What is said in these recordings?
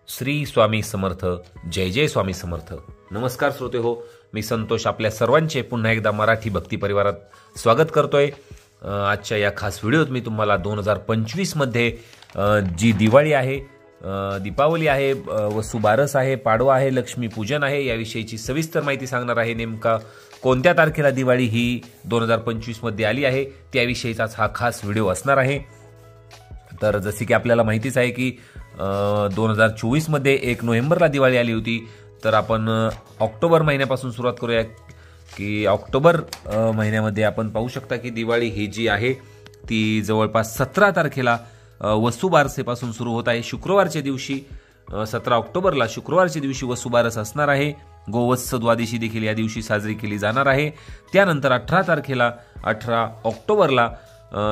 श्री स्वामी समर्थ. जय जय स्वामी समर्थ. नमस्कार श्रोते हो, मी संतोष आपल्या सर्वांचे पुन्हा एकदा मराठी भक्ती परिवारात स्वागत करतोय. आजच्या या खास व्हिडिओत मी तुम्हाला 2025 मध्ये जी दिवाळी आहे, दीपावली आहे, वसुबारस आहे, पाडवा आहे, लक्ष्मीपूजन आहे याविषयीची सविस्तर माहिती सांगणार आहे. नेमका कोणत्या तारखेला दिवाळी ही 2025 मध्ये आली आहे त्याविषयीचाच हा खास व्हिडिओ असणार आहे. तर जसे की आपल्याला माहितीच आहे की 2024 मध्ये 1 नोव्हेंबरला दिवाळी आली होती. तर आपण ऑक्टोबर महिन्यापासून सुरुवात करूया की ऑक्टोबर महिन्यामध्ये आपण पाहू शकता की दिवाळी ही जी आहे ती जवळपास 17 तारखेला वसुबारसेपासून सुरू होत आहे. शुक्रवारच्या दिवशी 17 ऑक्टोबरला शुक्रवारच्या दिवशी वसुबारस असणार आहे. गोवत्स द्वादशी देखील या दिवशी साजरी केली जाणार आहे. त्यानंतर 18 तारखेला 18 ऑक्टोबरला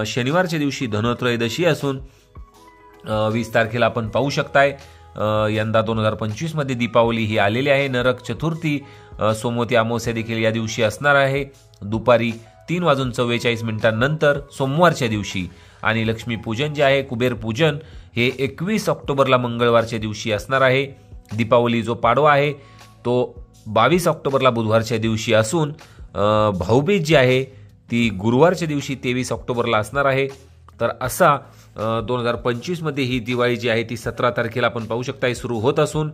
शनिवारच्या दिवशी धनत्रयोदशी असून 20 तारखेला आपण पाहू शकताय यंदा 2025 मध्ये दीपावली ही आलेली आहे. नरक चतुर्थी सोमवती अमावस्या देखील या दिवशी असणार आहे दुपारी 3:44 नंतर सोमवारच्या दिवशी. आणि लक्ष्मीपूजन जे आहे कुबेर पूजन हे 21 ऑक्टोबरला मंगळवारच्या दिवशी असणार आहे. दीपावली जो पाडवा आहे तो 22 ऑक्टोबरला बुधवारच्या दिवशी असून भाऊबीज जी आहे ती गुरुवारच्या दिवशी 23 ऑक्टोबरला असणार आहे. तर असा 2025 मध्ये ही दिवाळी जी आहे ती 17 तारखेला आपण पाहू शकता सुरू होत असून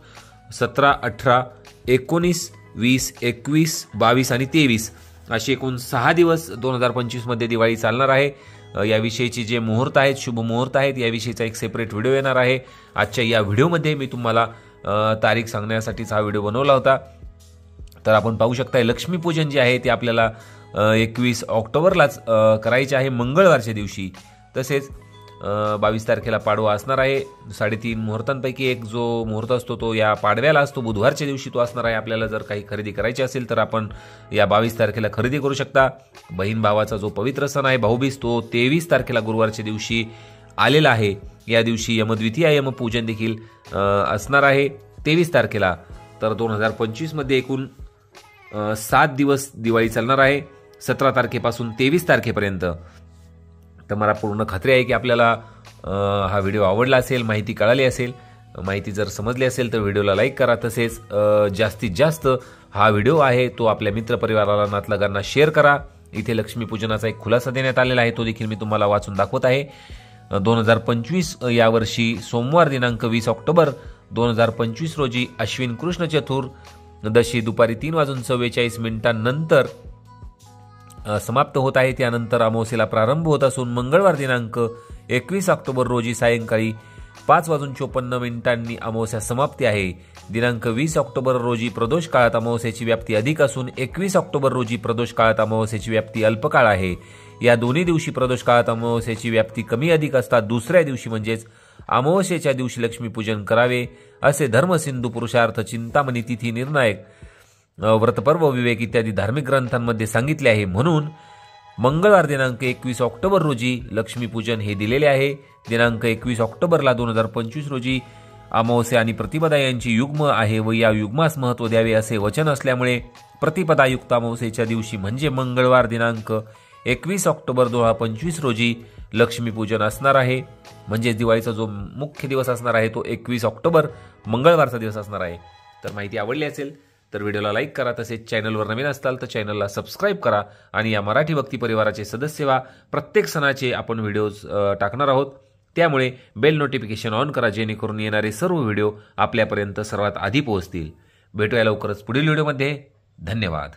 17, 18, 19, 20, 21, 22 आणि 23 अशी एकूण 6 दिवस 2025 मध्ये दिवाळी चालणार आहे. याविषयीचे जे मुहूर्त आहेत, शुभ मुहूर्त आहेत, याविषयीचा एक सेपरेट व्हिडिओ येणार आहे. आजच्या या व्हिडिओमध्ये मी तुम्हाला तारीख सांगण्यासाठीच हा व्हिडिओ बनवला होता. तर आपण पाहू शकता लक्ष्मीपूजन जे आहे ते आपल्याला 21 ऑक्टोबरलाच करायचे आहे मंगळवारच्या दिवशी. तसेच 22 तारखेला पाडवा असणार आहे. 3.5 मुहूर्तांपैकी एक जो मुहूर्त असतो तो या पाडव्याला असतो, बुधवारच्या दिवशी तो असणार आहे. आपल्याला जर काही खरेदी करायची असेल तर आपण या 22 तारखेला खरेदी करू शकता. बहीण भावाचा जो पवित्र सण आहे भाऊबीज तो 23 तारखेला गुरुवारच्या दिवशी आलेला आहे. या दिवशी यमद्वितीया यमपूजन देखील असणार आहे 23 तारखेला. तर 2025 मध्ये एकूण 7 दिवस दिवाळी चालणार आहे 17 तारखेपासून 23 तारखेपर्यंत. तर मला पूर्ण खात्री आहे की आपल्याला हा व्हिडिओ आवडला असेल, माहिती कळाली असेल. माहिती जर समजली असेल तर व्हिडिओला लाईक करा. तसेच जास्तीत जास्त हा व्हिडिओ आहे तो आपल्या मित्रपरिवाराला नातलगांना शेअर करा. इथे लक्ष्मीपूजनाचा एक खुलासा देण्यात आलेला आहे, तो देखील मी तुम्हाला वाचून दाखवत आहे. 2025 यावर्षी सोमवार दिनांक 20 ऑक्टोबर 2025 रोजी अश्विन कृष्ण चतुर्दशी दुपारी 3:44 नंतर समाप्त होत आहे. त्यानंतर अमावस्येला प्रारंभ होत असून मंगळवार दिनांक 21 ऑक्टोबर रोजी सायंकाळी 5:54 अमावस्या समाप्ती आहे. दिनांक 20 ऑक्टोबर रोजी प्रदोष काळात अमावस्येची व्याप्ती अधिक असून 21 ऑक्टोबर रोजी प्रदोष काळात अमावस्येची व्याप्ती अल्पकाळ आहे. या दोन्ही दिवशी प्रदोष काळात अमावस्येची व्याप्ती कमी अधिक असतात. दुसऱ्या दिवशी म्हणजेच अमावस्येच्या दिवशी लक्ष्मीपूजन करावे असे धर्मसिंधू पुरुषार्थ चिंतामणी तिथी निर्णायक व्रतपर्व विवेक इत्यादी धार्मिक ग्रंथांमध्ये सांगितले आहे. म्हणून मंगळवार दिनांक 21 ऑक्टोबर रोजी लक्ष्मीपूजन हे दिलेले आहे. दिनांक 21 ऑक्टोबरला 2025 रोजी अमावस्या आणि प्रतिपदा यांची युग्म आहे व या युग्मास महत्त्व द्यावे असे वचन असल्यामुळे प्रतिपदायुक्त अमावस्येच्या दिवशी म्हणजे मंगळवार दिनांक 21 ऑक्टोबर 2025 रोजी लक्ष्मीपूजन असणार आहे. म्हणजे दिवाळीचा जो मुख्य दिवस असणार आहे तो 21 ऑक्टोबर मंगळवारचा दिवस असणार आहे. तर माहिती आवडली असेल तर व्हिडिओला लाईक करा. तसेच चॅनलवर नवीन असताल तर चॅनलला सबस्क्राईब करा. आणि या मराठी भक्ती परिवाराचे सदस्य व्हा. प्रत्येक सणाचे आपण व्हिडिओज टाकणार आहोत, त्यामुळे बेल नोटिफिकेशन ऑन करा जेणेकरून येणारे सर्व व्हिडिओ आपल्यापर्यंत सर्वात आधी पोहोचतील. भेटूया लवकरच पुढील व्हिडिओमध्ये. धन्यवाद.